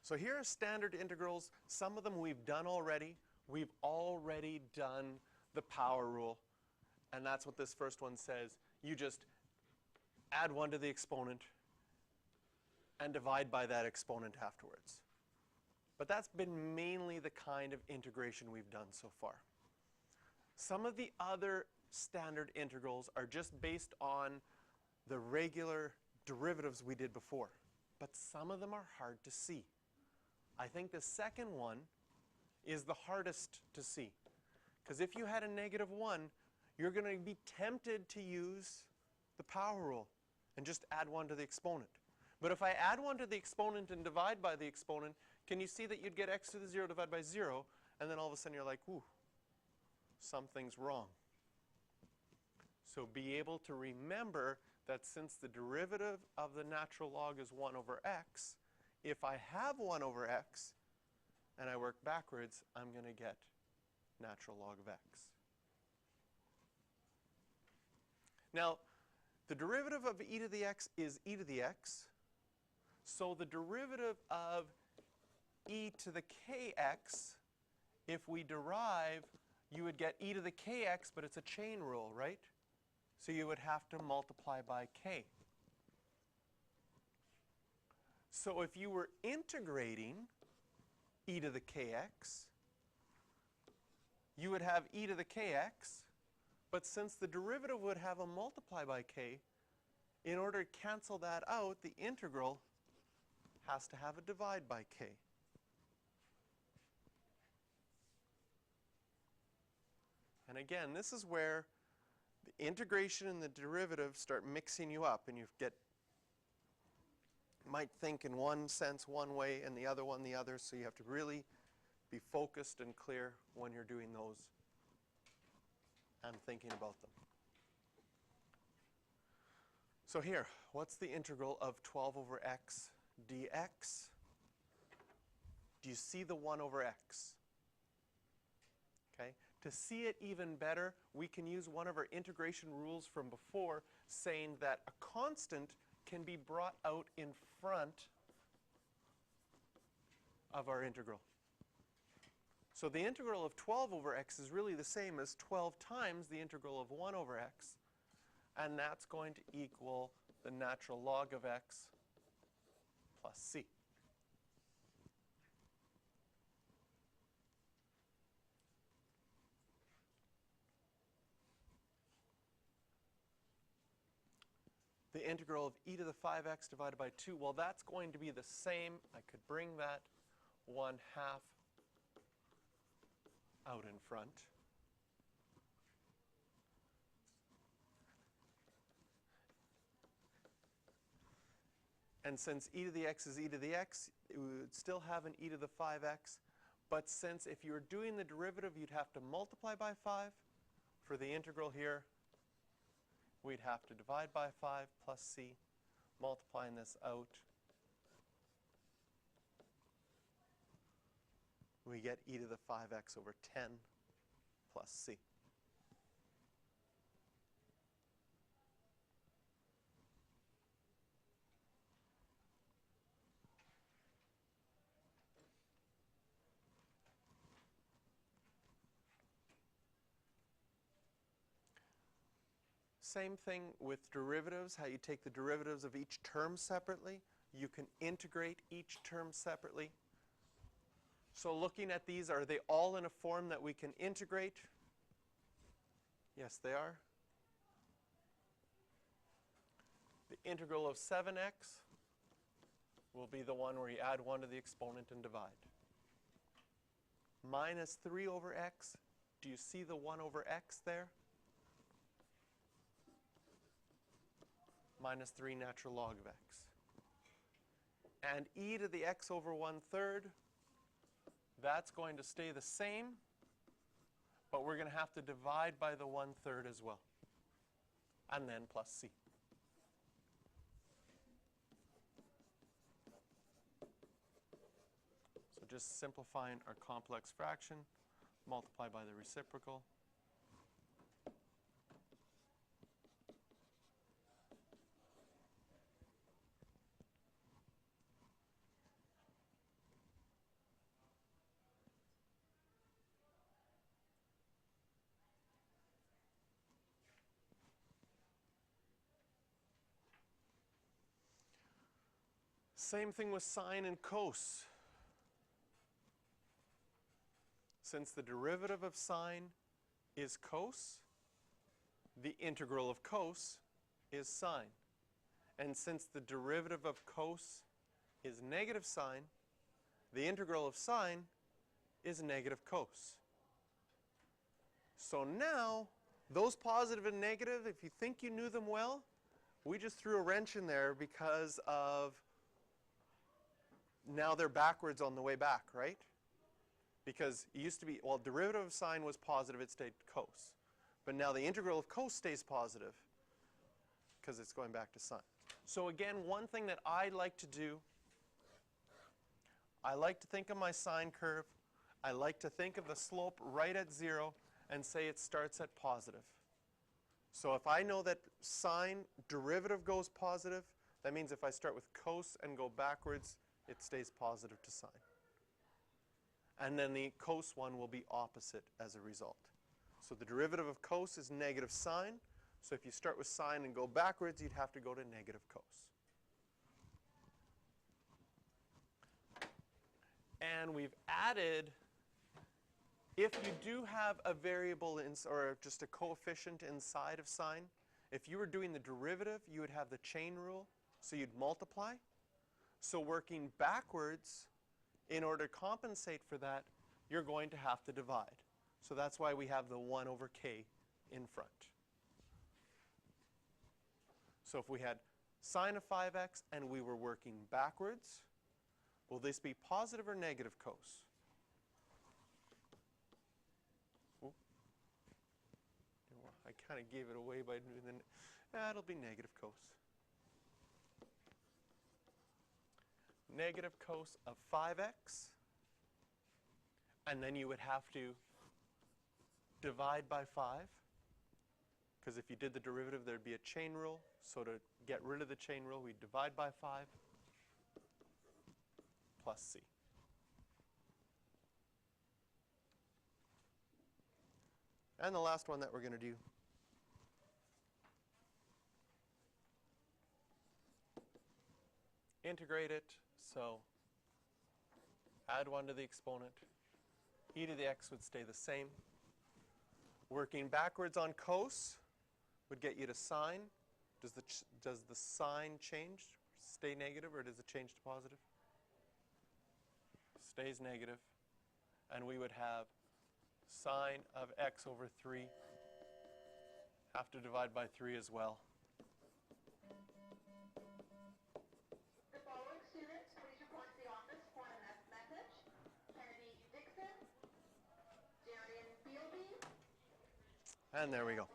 So here are standard integrals. Some of them we've done already. We've already done the power rule. And that's what this first one says. You just add 1 to the exponent and divide by that exponent afterwards. But that's been mainly the kind of integration we've done so far. Some of the other standard integrals are just based on the regular derivatives we did before. But some of them are hard to see. I think the second one is the hardest to see. Because if you had a -1, you're going to be tempted to use the power rule and just add 1 to the exponent. But if I add 1 to the exponent and divide by the exponent, can you see that you'd get x to the 0 divided by 0, and then all of a sudden you're like, ooh, something's wrong. So be able to remember that since the derivative of the natural log is 1 over x, if I have 1 over x and I work backwards, I'm going to get natural log of x. Now, the derivative of e to the x is e to the x. So the derivative of e to the kx, if we derive, you would get e to the kx, but it's a chain rule, right? So you would have to multiply by k. So if you were integrating e to the kx, you would have e to the kx, but since the derivative would have a multiply by k, in order to cancel that out, the integral has to have a divide by k. And again, this is where the integration and the derivative start mixing you up, and you might think in one sense one way and the other one the other, so you have to really be focused and clear when you're doing those and thinking about them. So here, what's the integral of 12 over x dx? Do you see the 1 over x? Okay. To see it even better, we can use one of our integration rules from before, saying that a constant can be brought out in front of our integral. So the integral of 12 over x is really the same as 12 times the integral of 1 over x. And that's going to equal the natural log of x plus c. The integral of e to the 5x divided by 2, well, that's going to be the same. I could bring that 1/2 out in front. And since e to the x is e to the x, we would still have an e to the 5x. But since if you were doing the derivative, you'd have to multiply by 5. For the integral here, we'd have to divide by 5 plus c, multiplying this out. We get e to the 5x over 10 plus c. Same thing with derivatives, how you take the derivatives of each term separately. You can integrate each term separately. So looking at these, are they all in a form that we can integrate? Yes, they are. The integral of 7x will be the one where you add 1 to the exponent and divide. Minus 3 over x, do you see the 1 over x there? Minus 3 natural log of x. And e to the x over 1/3, that's going to stay the same, but we're going to have to divide by the 1/3 as well. And then plus c. So just simplifying our complex fraction, multiply by the reciprocal. Same thing with sine and cos. Since the derivative of sine is cos, the integral of cos is sine. And since the derivative of cos is negative sine, the integral of sine is negative cos. So now, those positive and negative, if you think you knew them well, we just threw a wrench in there because of now they're backwards on the way back, right? Because it used to be, well, derivative of sine was positive, it stayed cos. But now the integral of cos stays positive because it's going back to sine. So again, one thing that I like to do, I like to think of my sine curve. I like to think of the slope right at 0 and say it starts at positive. So if I know that sine derivative goes positive, that means if I start with cos and go backwards, it stays positive to sine. And then the cos one will be opposite as a result. So the derivative of cos is negative sine. So if you start with sine and go backwards, you'd have to go to negative cos. And we've added, if you do have a variable or just a coefficient inside of sine, if you were doing the derivative, you would have the chain rule, so you'd multiply. So working backwards, in order to compensate for that, you're going to have to divide. So that's why we have the 1 over k in front. So if we had sine of 5x and we were working backwards, will this be positive or negative cos? Ooh. I kind of gave it away by doing the, it'll be negative cos. Negative cos of 5x, and then you would have to divide by 5, because if you did the derivative, there'd be a chain rule. So to get rid of the chain rule, we divide by 5 plus c. And the last one that we're going to do, integrate it. So add 1 to the exponent. E to the x would stay the same. Working backwards on cos would get you to sine. Does the sign change, stay negative, or does it change to positive? Stays negative. And we would have sine of x over 3. Have to divide by 3 as well. The following students, please report to the office for a message. Kennedy Dixon, Darian Bealby. And there we go.